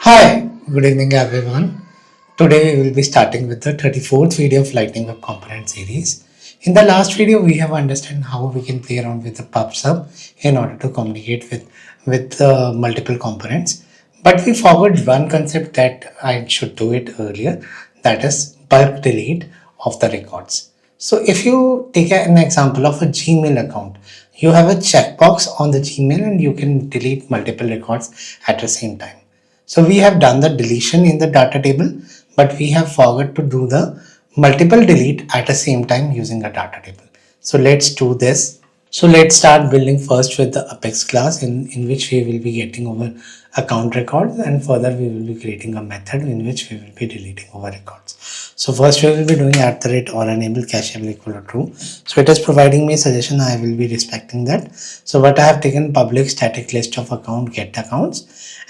Hi, good evening everyone. Today we will be starting with the 34th video of Lightning Web Component series. In the last video, we have understood how we can play around with the pub/sub in order to communicate with multiple components. But we forgot one concept that I should do it earlier, that is bulk delete of the records. So if you take an example of a Gmail account, you have a checkbox on the Gmail and you can delete multiple records at the same time. So we have done the deletion in the data table, but we have forgot to do the multiple delete at the same time using a data table. So let's do this. So let's start building first with the Apex class in which we will be getting over account records, and further we will be creating a method in which we will be deleting over records. So first we will be doing @ or enable cacheable equal to true. So it is providing me a suggestion. I will be respecting that. So what I have taken public static list of account get accounts,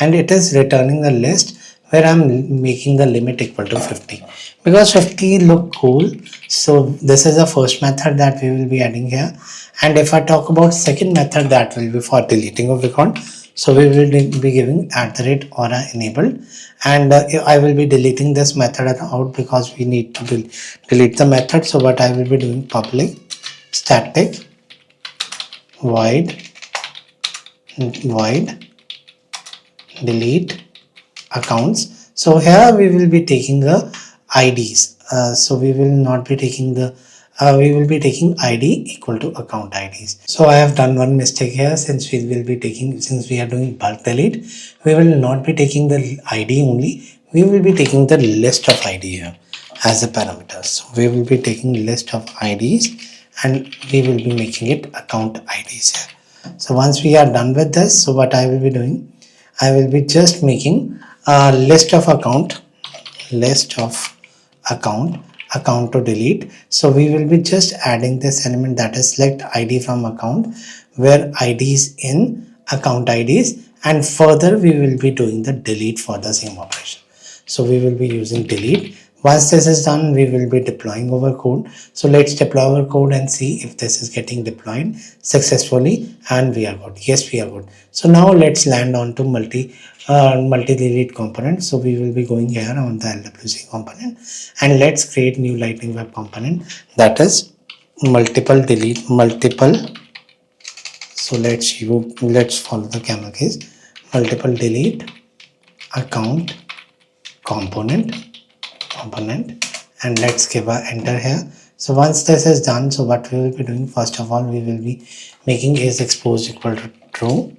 and it is returning the list where I'm making the limit equal to 50 because 50 look cool. So this is the first method that we will be adding here. And if I talk about second method, that will be for deleting of record. So we will be giving @ or enabled, and I will be deleting this method out because we need to delete the method. So what I will be doing, public static void delete accounts. So here we will be taking the IDs. So we will not be taking the we will be taking ID equal to account IDs. So I have done one mistake here. Since we are doing bulk delete, we will not be taking the ID only. We will be taking the list of ID here as a parameter. So we will be taking list of IDs and we will be making it account IDs here. So once we are done with this, so what I will be doing, I will be just making a list of account to delete. So we will be just adding this element, that is select ID from account, where ID is in account IDs, and further we will be doing the delete for the same operation. So we will be using delete. Once this is done, we will be deploying our code. So let's deploy our code and see if this is getting deployed successfully, and we are good. Yes, we are good. So now let's land on to multi delete component. So we will be going here on the LWC component, and let's create new Lightning Web component, that is multiple delete. So let's follow the camel case. Multiple delete account component, and let's give a enter here. So once this is done, so what we will be doing, first of all we will be making is exposed equal to true,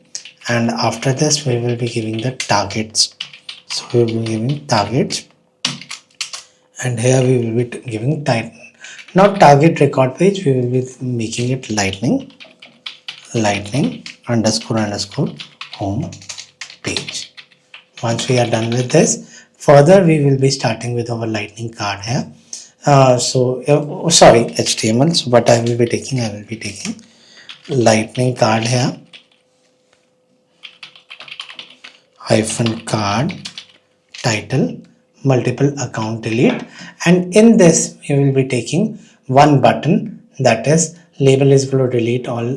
and after this we will be giving the targets. So we will be giving targets, and here we will be giving not target record page, we will be making it lightning underscore home page. Once we are done with this, further we will be starting with our lightning card here. Sorry, HTML. So what I will be taking, lightning card here, -card title multiple account delete, and in this we will be taking one button, that is label is equal to delete all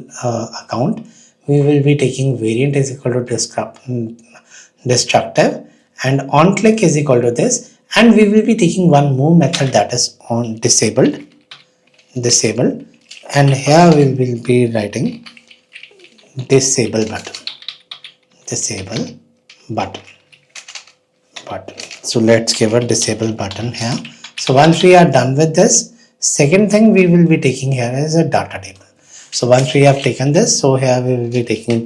account. We will be taking variant is equal to destructive, and on click is equal to this, and we will be taking one more method, that is on disabled, and here we will be writing disable button. So let's give a disable button here. So once we are done with this, second thing we will be taking here is a data table. So once we have taken this, so here we will be taking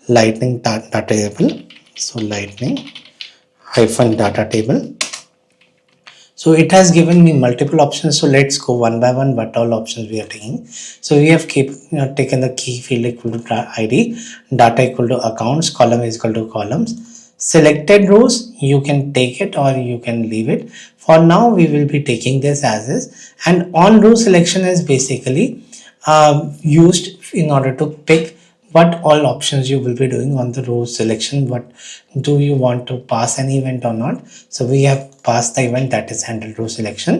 lightning data table. So lightning -data table. So it has given me multiple options. So let's go one by one what all options we are taking. So we have taken the key field equal to ID, data equal to accounts, column is equal to columns. Selected rows, you can take it or you can leave it. For now we will be taking this as is, and on row selection is basically used in order to pick what all options you will be doing on the row selection. What do you want to pass an event or not? So we have passed the event, that is handle row selection,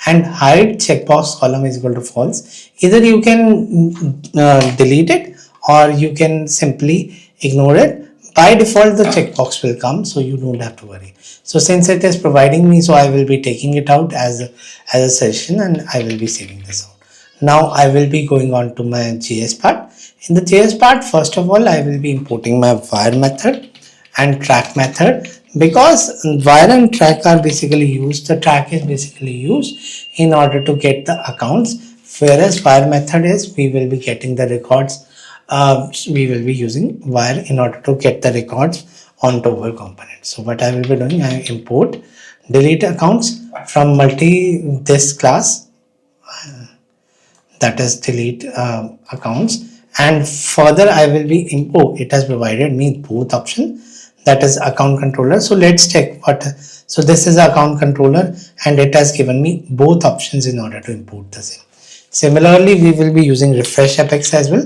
and hide checkbox column is equal to false. Either you can delete it or you can simply ignore it, by default the checkbox will come, so you don't have to worry. So since it is providing me, so I will be taking it out as a session, and I will be saving this out. Now I will be going on to my JS part. In the JS part, first of all, I will be importing my wire method and track method, because wire and track are basically used. The track is basically used in order to get the accounts, whereas wire method is we will be getting the records. We will be using wire in order to get the records onto our component. So what I will be doing, I import delete accounts from multi this class, that is delete accounts, and further I will be import. It has provided me both options, that is account controller. So let's check what. So this is account controller, and it has given me both options in order to import the same. Similarly, we will be using refresh apex as well.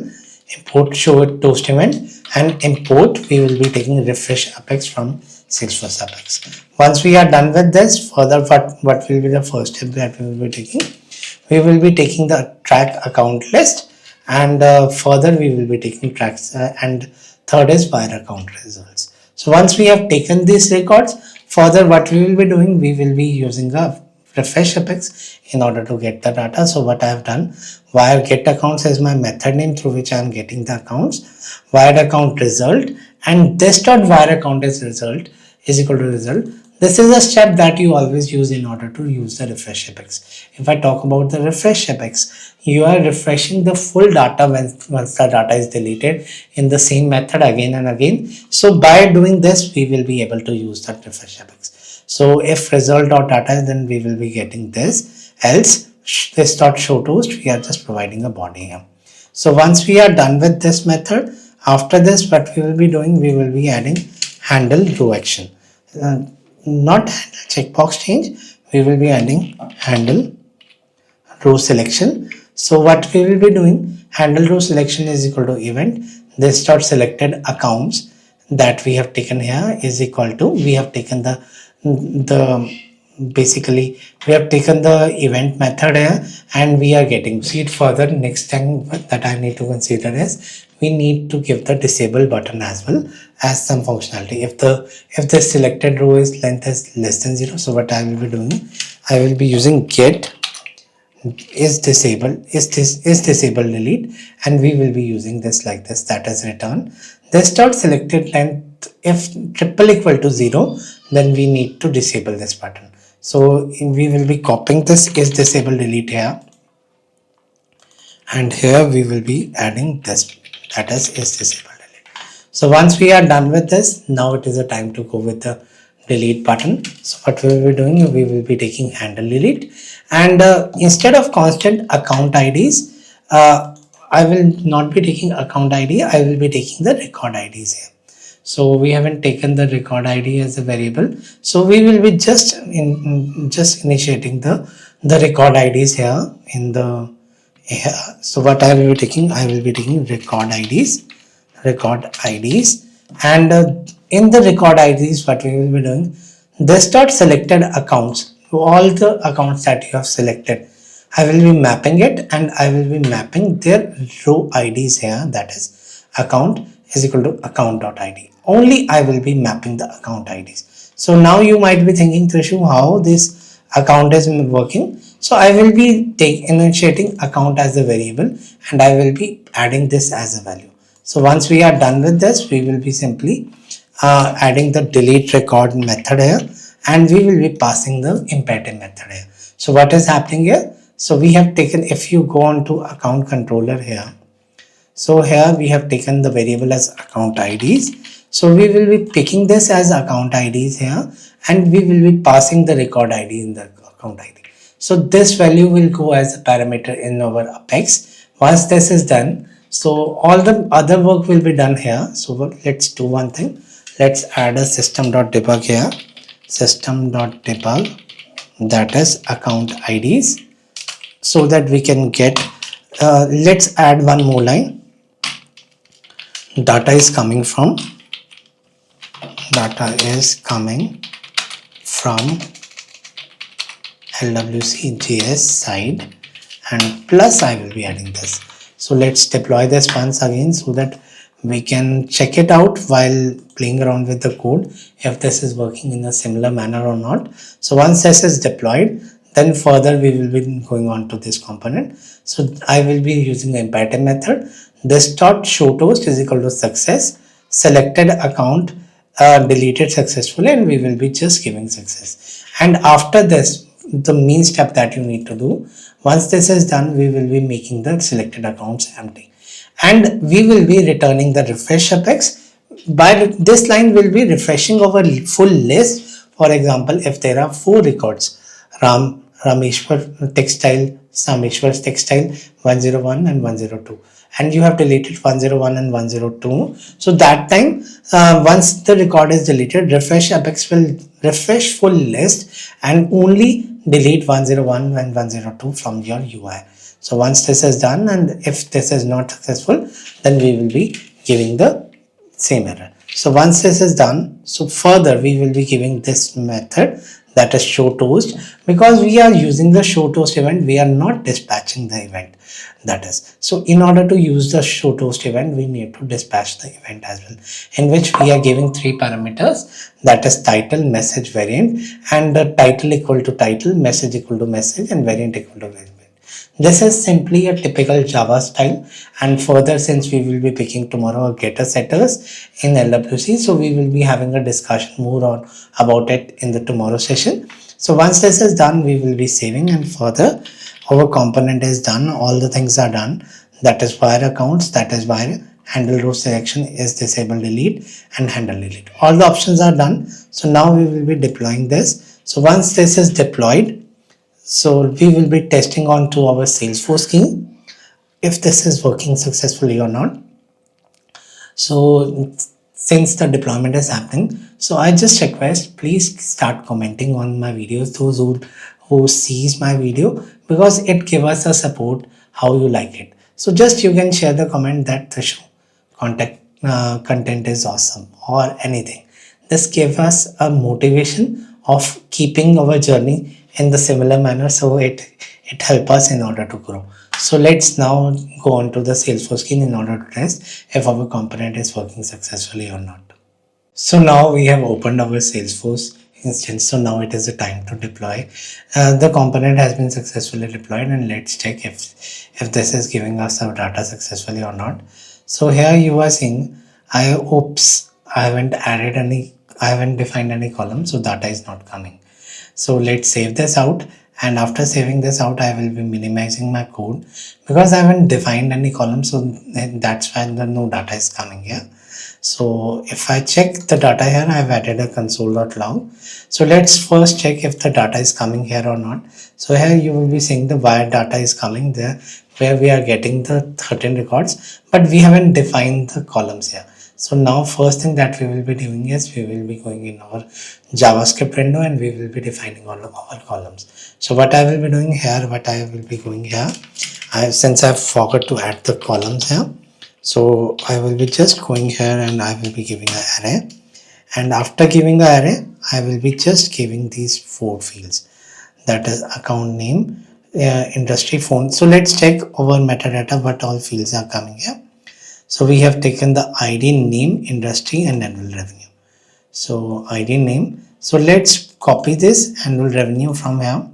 Import show toast event, and import we will be taking refresh apex from Salesforce apex. Once we are done with this, further what will be the first step that we will be taking? We will be taking the track account list, and further we will be taking tracks, and third is wire account results. So once we have taken these records, further what we will be doing, we will be using a refresh apex in order to get the data. So what I have done, wire get accounts is my method name through which I am getting the accounts, wire account result, and this dot wire account is result is equal to result. This is a step that you always use in order to use the refresh apex. If I talk about the refresh apex, you are refreshing the full data once the data is deleted in the same method again and again. So by doing this, we will be able to use that refresh apex. So if result dot data, then we will be getting this, else this dot show toast, we are just providing a body here. So once we are done with this method, after this what we will be doing, we will be adding handle row action. Not handle checkbox change, we will be adding handle row selection. So what we will be doing, handle row selection is equal to event this dot selected accounts that we have taken here is equal to, we have taken the basically we have taken the event method here, and we are getting, see it further. Next thing that I need to consider is we need to give the disable button as well as some functionality. If the selected row is length is less than 0, so what I will be doing, I will be using get is disable delete, and we will be using this like this, that is return this dot selected length. If triple equal to 0, then we need to disable this button. So we will be copying this is disable delete here, and here we will be adding this, that is disable delete. So once we are done with this, now it is a time to go with the delete button. So what we will be doing, we will be taking handle delete, and instead of constant account IDs, I will not be taking account ID, I will be taking the record IDs here. So we haven't taken the record ID as a variable, so we will be just initiating the record IDs here in the here. So what I will be taking, I will be taking record IDs, and in the record IDs what we will be doing, this dot selected accounts, all the accounts that you have selected, I will be mapping it, and I will be mapping their row IDs here, that is account is equal to account.id. Only I will be mapping the account IDs. So now you might be thinking, Trishu, how this account is working? So I will be initiating account as a variable, and I will be adding this as a value. So once we are done with this, we will be simply adding the delete record method here, and we will be passing the imperative method here. So what is happening here? So we have taken, if you go on to account controller here, so here we have taken the variable as account IDs. So we will be picking this as account IDs here, and we will be passing the record ID in the account ID. So this value will go as a parameter in our apex. Once this is done, so all the other work will be done here. So let's do one thing. Let's add a system.debug here. System.debug, that is account IDs, so that we can get, let's add one more line. Data is coming from LWC JS side, and plus I will be adding this. So let's deploy this once again, so that we can check it out while playing around with the code if this is working in a similar manner or not. So once this is deployed, then further we will be going on to this component. So I will be using the imperative method. This dot show toast is equal to success, selected account deleted successfully, and we will be just giving success. And after this, the main step that you need to do, once this is done, we will be making the selected accounts empty, and we will be returning the refresh apex. By this line will be refreshing our full list. For example, if there are 4 records, Rameshwar textile, Sameshwar's textile 101 and 102, and you have deleted 101 and 102. So that time, once the record is deleted, refresh apex will refresh full list and only delete 101 and 102 from your UI. So once this is done, and if this is not successful, then we will be giving the same error. So once this is done, so further we will be giving this method, that is show toast. Because we are using the show toast event, we are not dispatching the event, that is. So in order to use the show toast event, we need to dispatch the event as well, in which we are giving 3 parameters, that is title, message, variant, and the title equal to title, message equal to message, and variant equal to variant. This is simply a typical Java style, and further, since we will be picking tomorrow a getter setters in LWC, so we will be having a discussion more on about it in the tomorrow session. So once this is done, we will be saving, and further our component is done, all the things are done, that is wire accounts, that is wire handle row selection is disable delete, and handle delete. All the options are done. So now we will be deploying this. So once this is deployed, so we will be testing on to our Salesforce scheme if this is working successfully or not. So since the deployment is happening, so I just request please start commenting on my videos, those who sees my video, because it gives us a support how you like it. So just you can share the comment that the show content is awesome or anything. This gives us a motivation of keeping our journey in the similar manner, so it helps us in order to grow. So let's now go on to the Salesforce scheme in order to test if our component is working successfully or not. So now we have opened our Salesforce instance. So now it is the time to deploy. The component has been successfully deployed, and let's check if this is giving us our data successfully or not. So here you are seeing I haven't defined any column, so data is not coming. So let's save this out, and after saving this out, I will be minimizing my code because I haven't defined any column, so that's why the no data is coming here. So if I check the data here, I've added a console.log. So let's first check if the data is coming here or not. So here you will be seeing the wire data is coming there, where we are getting the 13 records, but we haven't defined the columns here. So now first thing that we will be doing is we will be going in our JavaScript window, and we will be defining all of our columns. So what I will be doing here, since I forgot to add the columns here, so I will be just going here and I will be giving an array, and after giving the array, I will be just giving these 4 fields, that is account name, industry, phone. So let's check over metadata what all fields are coming here. So we have taken the ID, name, industry, and annual revenue. So ID, name. So let's copy this annual revenue from here.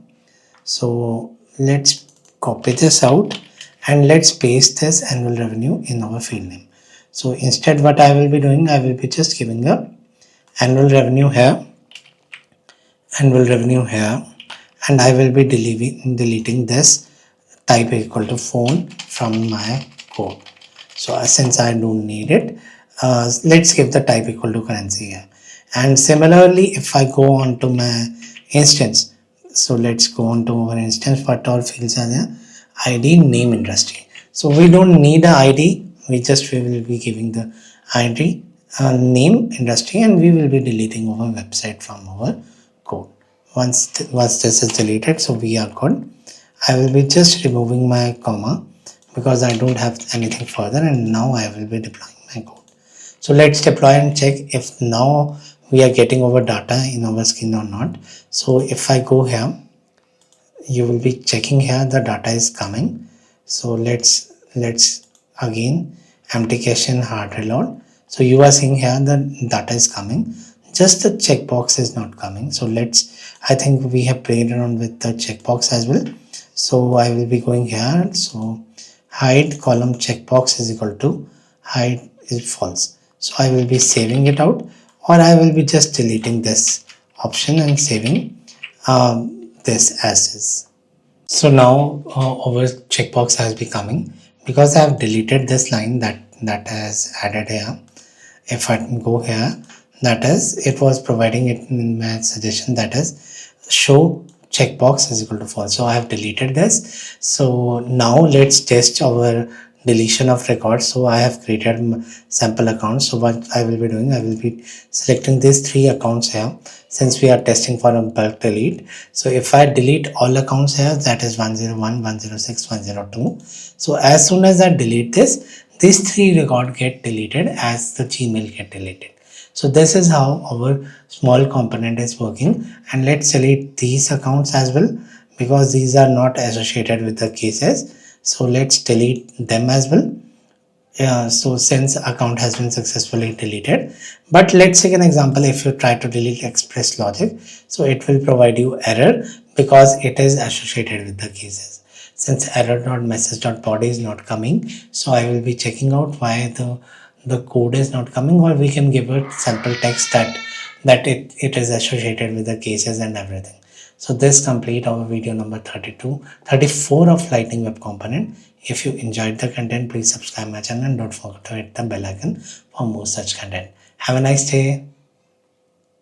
So let's copy this out and let's paste this annual revenue in our field name. So instead what I will be doing, I will be just giving the annual revenue here, and I will be deleting this type equal to phone from my code. So since I don't need it, let's give the type equal to currency here. And similarly, if I go on to my instance, so let's go on to our instance, what all fields are there? ID, name, industry. So we don't need an ID, we will be giving the ID, name, industry, and we will be deleting our website from our code. Once this is deleted, so we are good. I will be just removing my comma because I don't have anything further, and now I will be deploying my code. So let's deploy and check if now we are getting our data in our screen or not. So if I go here, you will be checking here the data is coming. So let's again empty cache and hard reload. So you are seeing here the data is coming, just the checkbox is not coming. So I think we have played around with the checkbox as well. So I will be going here. So hide column checkbox is equal to hide is false. So I will be saving it out, or I will be just deleting this option and saving this as is. So now our checkbox has been coming because I have deleted this line that has added here. If I go here, that is, it was providing it in my suggestion, that is show checkbox is equal to false. So I have deleted this. So now let's test our deletion of records. So I have created sample accounts. So what I will be doing, I will be selecting these 3 accounts here, since we are testing for a bulk delete. So if I delete all accounts here, that is 101, 106, 102. So as soon as I delete this, these 3 records get deleted as the Gmail get deleted. So this is how our small component is working. And let's delete these accounts as well, because these are not associated with the cases. So let's delete them as well. So since account has been successfully deleted, but let's take an example. If you try to delete express logic, so it will provide you error because it is associated with the cases. Since error.message.body is not coming, so I will be checking out why the code is not coming, or we can give it sample text that it is associated with the cases and everything. So this complete our video number 34 of Lightning Web Component. If you enjoyed the content, please subscribe my channel and don't forget to hit the bell icon for more such content. Have a nice day.